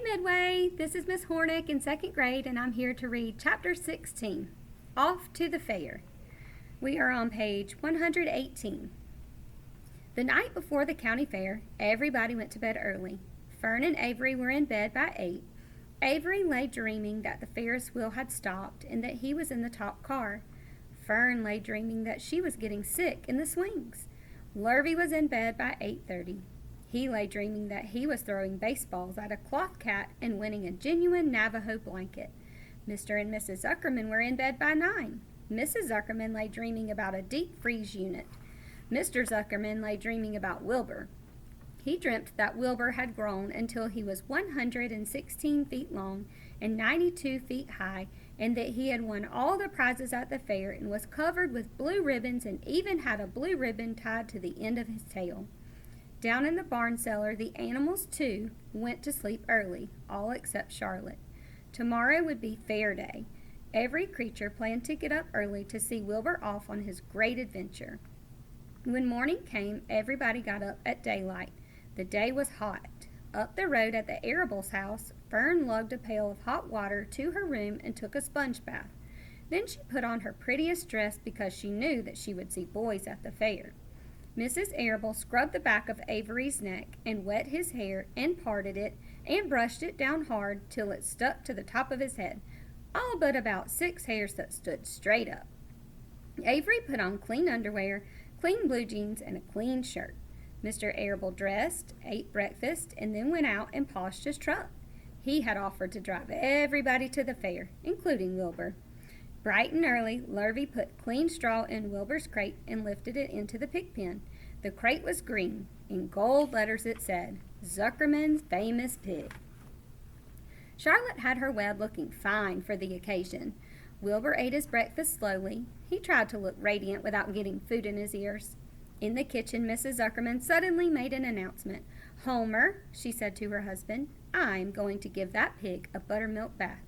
Midway, this is Miss Hornick in second grade, and I'm here to read Chapter 16, Off to the Fair. We are on page 118. The night before the county fair, everybody went to bed early. Fern and Avery were in bed by 8. Avery lay dreaming that the Ferris wheel had stopped and that he was in the top car. Fern lay dreaming that she was getting sick in the swings. Lurvy was in bed by 8:30. He lay dreaming that he was throwing baseballs at a cloth cat and winning a genuine Navajo blanket. Mr. and Mrs. Zuckerman were in bed by 9. Mrs. Zuckerman lay dreaming about a deep freeze unit. Mr. Zuckerman lay dreaming about Wilbur. He dreamt that Wilbur had grown until he was 116 feet long and 92 feet high, and that he had won all the prizes at the fair and was covered with blue ribbons and even had a blue ribbon tied to the end of his tail. Down in the barn cellar, the animals, too, went to sleep early, all except Charlotte. Tomorrow would be fair day. Every creature planned to get up early to see Wilbur off on his great adventure. When morning came, everybody got up at daylight. The day was hot. Up the road at the Arable's house, Fern lugged a pail of hot water to her room and took a sponge bath. Then she put on her prettiest dress because she knew that she would see boys at the fair. Mrs. Arable scrubbed the back of Avery's neck and wet his hair and parted it and brushed it down hard till it stuck to the top of his head, all but about 6 hairs that stood straight up. Avery put on clean underwear, clean blue jeans, and a clean shirt. Mr. Arable dressed, ate breakfast, and then went out and polished his truck. He had offered to drive everybody to the fair, including Wilbur. Bright and early, Lurvy put clean straw in Wilbur's crate and lifted it into the pig pen. The crate was green. In gold letters it said, Zuckerman's Famous Pig. Charlotte had her web looking fine for the occasion. Wilbur ate his breakfast slowly. He tried to look radiant without getting food in his ears. In the kitchen, Mrs. Zuckerman suddenly made an announcement. Homer, she said to her husband, I'm going to give that pig a buttermilk bath.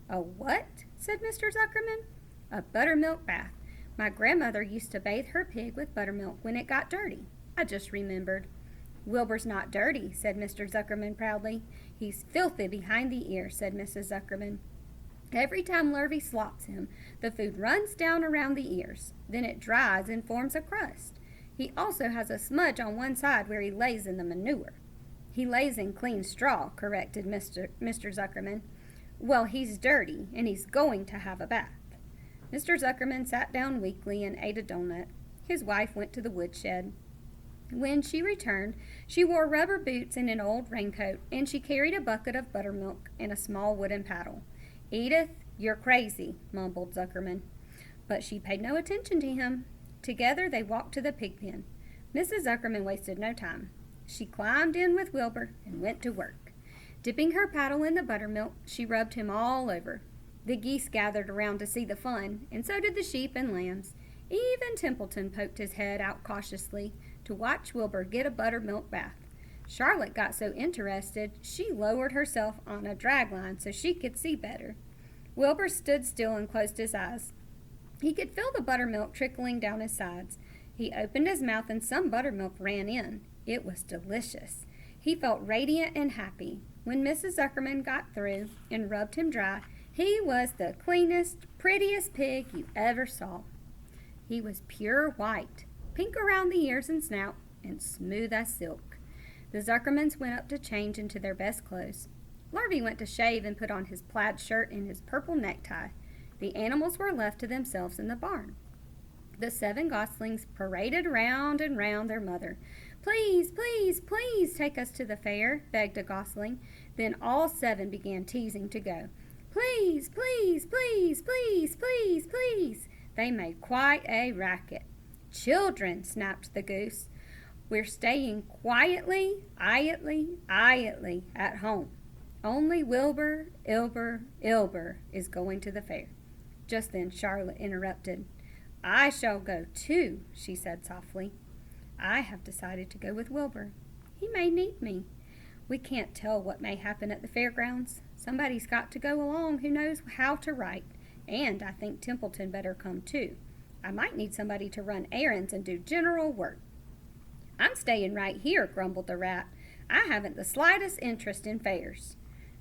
A what? Said Mr. Zuckerman. A buttermilk bath. My grandmother used to bathe her pig with buttermilk when it got dirty. I just remembered. Wilbur's not dirty, said Mr. Zuckerman proudly. He's filthy behind the ears, said Mrs. Zuckerman. Every time Lurvy slops him, the food runs down around the ears. Then it dries and forms a crust. He also has a smudge on one side where he lays in the manure. He lays in clean straw, corrected Mr. Zuckerman. Well, he's dirty, and he's going to have a bath. Mr. Zuckerman sat down weakly and ate a donut. His wife went to the woodshed. When she returned, she wore rubber boots and an old raincoat, and she carried a bucket of buttermilk and a small wooden paddle. Edith, you're crazy, mumbled Zuckerman. But she paid no attention to him. Together they walked to the pig pen. Mrs. Zuckerman wasted no time. She climbed in with Wilbur and went to work. Dipping her paddle in the buttermilk, she rubbed him all over. The geese gathered around to see the fun, and so did the sheep and lambs. Even Templeton poked his head out cautiously to watch Wilbur get a buttermilk bath. Charlotte got so interested, she lowered herself on a dragline so she could see better. Wilbur stood still and closed his eyes. He could feel the buttermilk trickling down his sides. He opened his mouth and some buttermilk ran in. It was delicious. He felt radiant and happy. When Mrs. Zuckerman got through and rubbed him dry, he was the cleanest, prettiest pig you ever saw. He was pure white, pink around the ears and snout, and smooth as silk. The Zuckermans went up to change into their best clothes. Lurvy went to shave and put on his plaid shirt and his purple necktie. The animals were left to themselves in the barn. The 7 goslings paraded round and round their mother. Please, please, please take us to the fair, begged a gosling. Then all 7 began teasing to go. Please, please, please, please, please, please. They made quite a racket. Children, snapped the goose. We're staying quietly, iatly at home. Only Wilbur, Ilber is going to the fair. Just then Charlotte interrupted. I shall go too, she said softly. I have decided to go with Wilbur. He may need me. We can't tell what may happen at the fairgrounds. Somebody's got to go along who knows how to write, and I think Templeton better come too. I might need somebody to run errands and do general work. I'm staying right here, grumbled the rat. I haven't the slightest interest in fairs.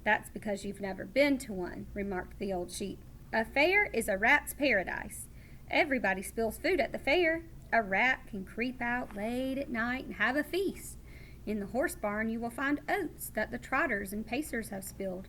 That's because you've never been to one, remarked the old sheep. A fair is a rat's paradise. Everybody spills food at the fair. A rat can creep out late at night and have a feast. In the horse barn you will find oats that the trotters and pacers have spilled.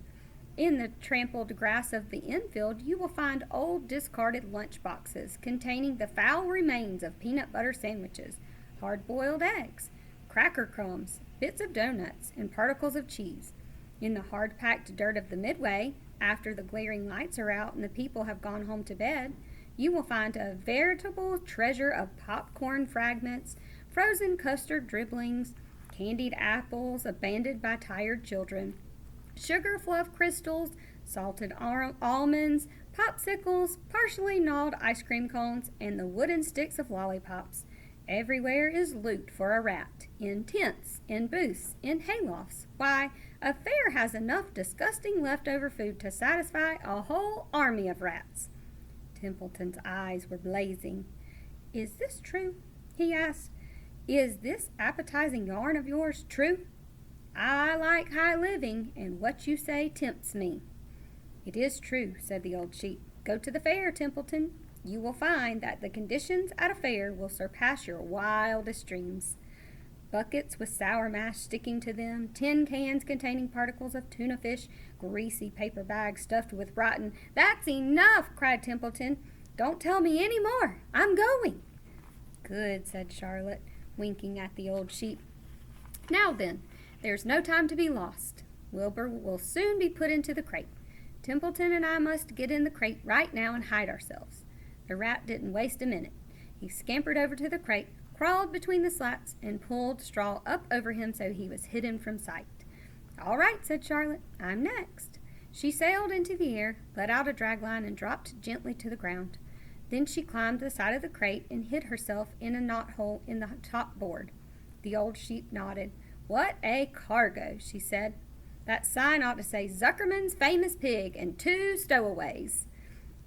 In the trampled grass of the infield you will find old discarded lunch boxes containing the foul remains of peanut butter sandwiches, hard-boiled eggs, cracker crumbs, bits of donuts, and particles of cheese. In the hard-packed dirt of the midway, after the glaring lights are out and the people have gone home to bed, you will find a veritable treasure of popcorn fragments, frozen custard dribblings, candied apples abandoned by tired children, sugar fluff crystals, salted almonds, popsicles, partially gnawed ice cream cones, and the wooden sticks of lollipops. Everywhere is loot for a rat, in tents, in booths, in haylofts. Why, a fair has enough disgusting leftover food to satisfy a whole army of rats. Templeton's eyes were blazing. Is this true? He asked. Is this appetizing yarn of yours true? I like high living, and what you say tempts me. It is true, said the old sheep. Go to the fair, Templeton. You will find that the conditions at a fair will surpass your wildest dreams. Buckets with sour mash sticking to them, tin cans containing particles of tuna fish, greasy paper bags stuffed with rotten. That's enough, cried Templeton. Don't tell me any more. I'm going. Good, said Charlotte, winking at the old sheep. Now then, there's no time to be lost. Wilbur will soon be put into the crate. Templeton and I must get in the crate right now and hide ourselves. The rat didn't waste a minute. He scampered over to the crate, crawled between the slats, and pulled straw up over him so he was hidden from sight. All right, said Charlotte, I'm next. She sailed into the air, let out a dragline, and dropped gently to the ground. Then she climbed the side of the crate and hid herself in a knothole in the top board. The old sheep nodded. What a cargo, she said. That sign ought to say Zuckerman's Famous Pig and 2 stowaways.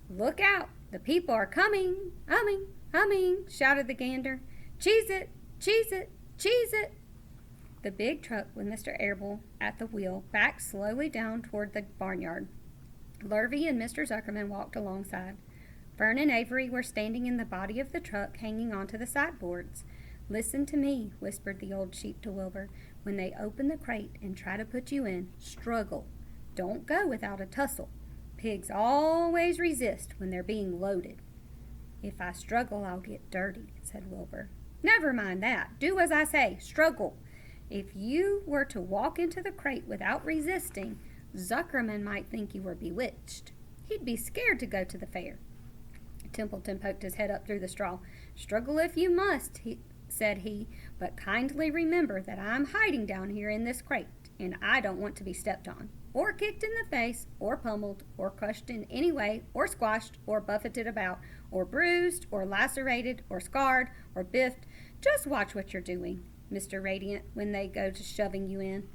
Look out, the people are coming, humming, shouted the gander. Cheese it, cheese it, cheese it. The big truck with Mr. Arable at the wheel backed slowly down toward the barnyard. Lurvy and Mr. Zuckerman walked alongside. Fern and Avery were standing in the body of the truck, hanging onto the sideboards. Listen to me, whispered the old sheep to Wilbur. When they open the crate and try to put you in, struggle. Don't go without a tussle. Pigs always resist when they're being loaded. If I struggle, I'll get dirty, said Wilbur. Never mind that. Do as I say. Struggle. If you were to walk into the crate without resisting, Zuckerman might think you were bewitched. He'd be scared to go to the fair. Templeton poked his head up through the straw. Struggle if you must, said he, but kindly remember that I'm hiding down here in this crate, and I don't want to be stepped on, or kicked in the face, or pummeled, or crushed in any way, or squashed, or buffeted about, or bruised, or lacerated, or scarred, or biffed. Just watch what you're doing, Mr. Radiant, when they go to shoving you in.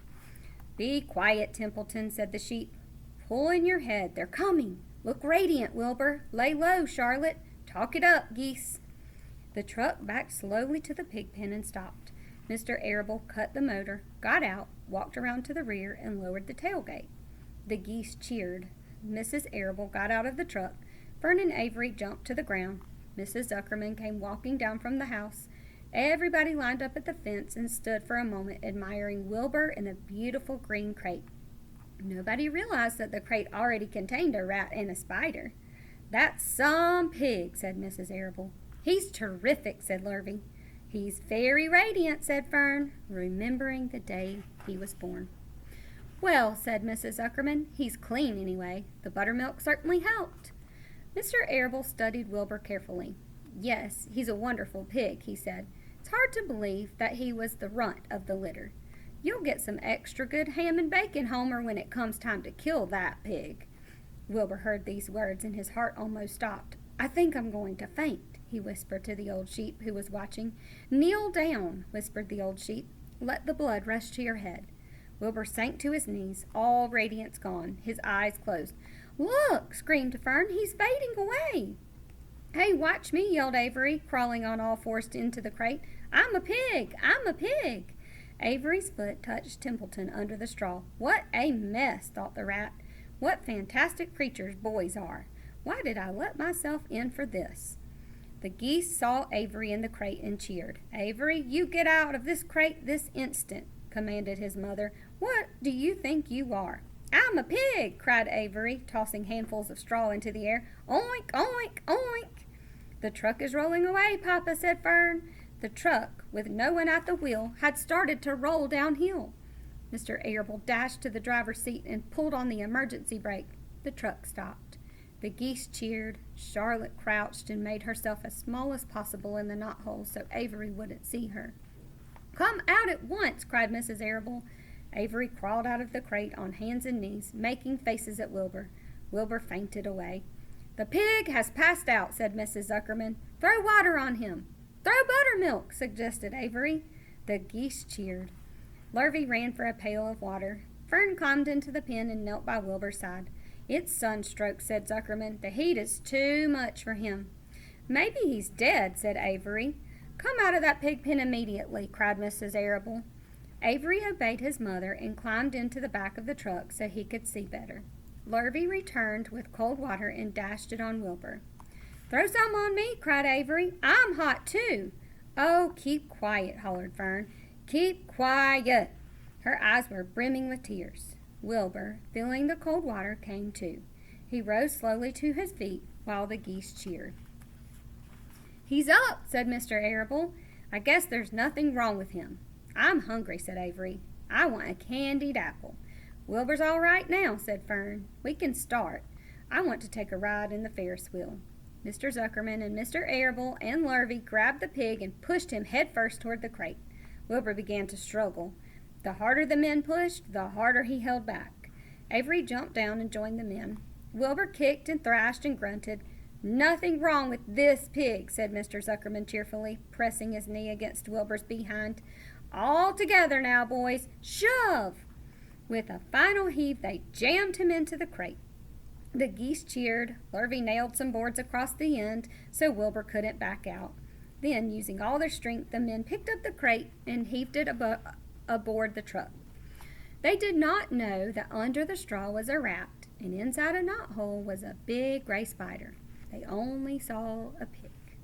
Be quiet, Templeton, said the sheep. Pull in your head. They're coming. Look radiant, Wilbur. Lay low, Charlotte. Talk it up, geese. The truck backed slowly to the pig pen and stopped. Mr. Arable cut the motor, got out, walked around to the rear, and lowered the tailgate. The geese cheered. Mrs. Arable got out of the truck. Fern and Avery jumped to the ground. Mrs. Zuckerman came walking down from the house. Everybody lined up at the fence and stood for a moment admiring Wilbur in the beautiful green crate. Nobody realized that the crate already contained a rat and a spider. That's some pig, said Mrs. Arable. He's terrific, said Lurvy. He's very radiant, said Fern, remembering the day he was born. Well, said Mrs. Zuckerman, he's clean anyway. The buttermilk certainly helped. Mr. Arable studied Wilbur carefully. Yes, he's a wonderful pig, he said. It's hard to believe that he was the runt of the litter. You'll get some extra good ham and bacon, Homer, when it comes time to kill that pig. Wilbur heard these words and his heart almost stopped. I think I'm going to faint, he whispered to the old sheep who was watching. Kneel down, whispered the old sheep. Let the blood rush to your head. Wilbur sank to his knees, all radiance gone, his eyes closed. Look, screamed Fern, he's fading away. Hey, watch me, yelled Avery, crawling on all fours into the crate. I'm a pig! I'm a pig! Avery's foot touched Templeton under the straw. "What a mess," thought the rat. "What fantastic creatures boys are. Why did I let myself in for this?" The geese saw Avery in the crate and cheered. "Avery, you get out of this crate this instant," commanded his mother. "What do you think you are?" "I'm a pig," cried Avery, tossing handfuls of straw into the air. "Oink, oink, oink." "The truck is rolling away, Papa," said Fern. The truck, with no one at the wheel, had started to roll downhill. Mr. Arable dashed to the driver's seat and pulled on the emergency brake. The truck stopped. The geese cheered. Charlotte crouched and made herself as small as possible in the knothole so Avery wouldn't see her. "Come out at once," cried Mrs. Arable. Avery crawled out of the crate on hands and knees, making faces at Wilbur. Wilbur fainted away. "The pig has passed out," said Mrs. Zuckerman. "Throw water on him." "Throw buttermilk," suggested Avery. The geese cheered. Lurvy ran for a pail of water. Fern climbed into the pen and knelt by Wilbur's side. "It's sunstroke," said Zuckerman. "The heat is too much for him." "Maybe he's dead," said Avery. "Come out of that pig pen immediately," cried Mrs. Arable. Avery obeyed his mother and climbed into the back of the truck so he could see better. Lurvy returned with cold water and dashed it on Wilbur. "Throw some on me," cried Avery. "I'm hot too." "Oh, keep quiet," hollered Fern. "Keep quiet." Her eyes were brimming with tears. Wilbur, feeling the cold water, came too. He rose slowly to his feet while the geese cheered. "He's up," said Mr. Arable. "I guess there's nothing wrong with him." "I'm hungry," said Avery. "I want a candied apple." "Wilbur's all right now," said Fern. "We can start. I want to take a ride in the Ferris wheel." Mr. Zuckerman and Mr. Arable and Lurvy grabbed the pig and pushed him head first toward the crate. Wilbur began to struggle. The harder the men pushed, the harder he held back. Avery jumped down and joined the men. Wilbur kicked and thrashed and grunted. "Nothing wrong with this pig," said Mr. Zuckerman cheerfully, pressing his knee against Wilbur's behind. "All together now, boys. Shove!" With a final heave, they jammed him into the crate. The geese cheered. Lurvy nailed some boards across the end so Wilbur couldn't back out. Then, using all their strength, the men picked up the crate and heaved it aboard the truck. They did not know that under the straw was a rat, and inside a knothole was a big gray spider. They only saw a pig.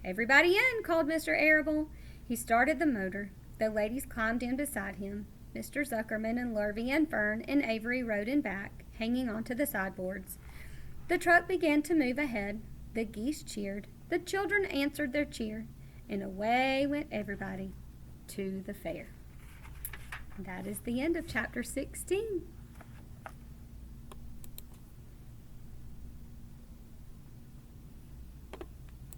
"Everybody in," called Mr. Arable. He started the motor. The ladies climbed in beside him. Mr. Zuckerman and Lurvy and Fern and Avery rode in back, hanging onto the sideboards. The truck began to move ahead. The geese cheered. The children answered their cheer. And away went everybody to the fair. That is the end of chapter 16.